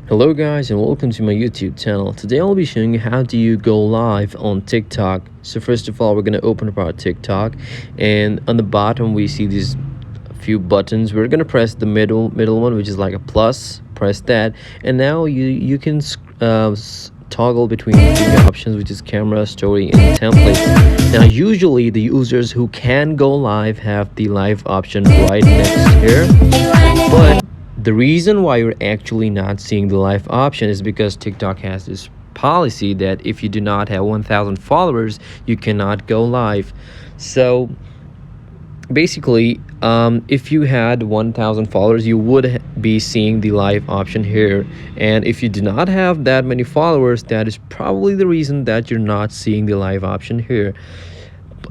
Hello guys and welcome to my YouTube channel. Today I'll be showing you how do you go live on TikTok. So first of all, we're going to open up our TikTok, and on the bottom we see these few buttons. We're going to press the middle one, which is like a plus. Press that, and now you can toggle between the options, which is camera, story, and templates. Now usually the users who can go live have the live option right next here, but the reason why you're actually not seeing the live option is because TikTok has this policy that if you do not have 1,000 followers, you cannot go live. So basically, if you had 1,000 followers, you would be seeing the live option here. And if you do not have that many followers, that is probably the reason that you're not seeing the live option here.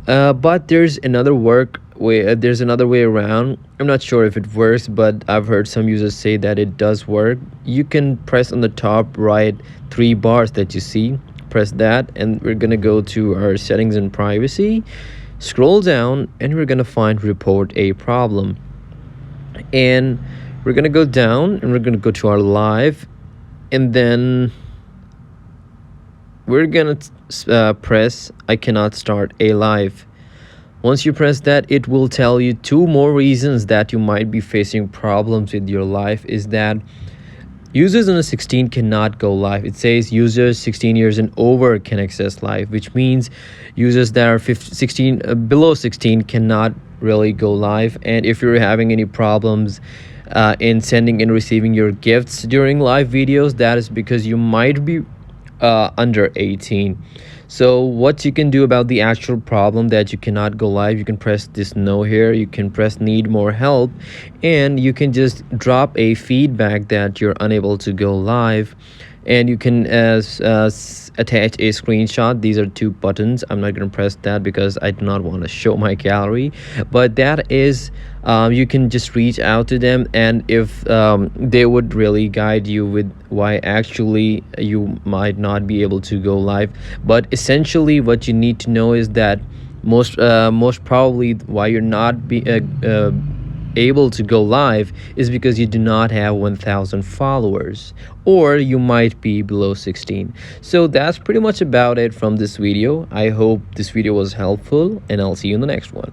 But there's another way around. I'm not sure if it works, but I've heard some users say that it does work. You can press on the top right 3 bars that you see. Press that, and we're gonna go to our settings and privacy, scroll down, and we're gonna find report a problem, and we're gonna go down and we're gonna go to our live, and then we're gonna press I cannot start a live. Once you press that, it will tell you 2 more reasons that you might be facing problems with your live. Is that users under 16 cannot go live. It says users 16 years and over can access live, which means users that are below 16 cannot really go live. And if you're having any problems in sending and receiving your gifts during live videos, that is because you might be under 18. So what you can do about the actual problem that you cannot go live, you can press this no here, you can press need more help, and you can just drop a feedback that you're unable to go live, and you can attach a screenshot. These are 2 buttons. I'm not going to press that because I do not want to show my gallery, but that is you can just reach out to them, and if they would really guide you with why actually you might not be able to go live. But essentially what you need to know is that most probably why you're not able to go live is because you do not have 1,000 followers, or you might be below 16. So that's pretty much about it from this video. I hope this video was helpful, and I'll see you in the next one.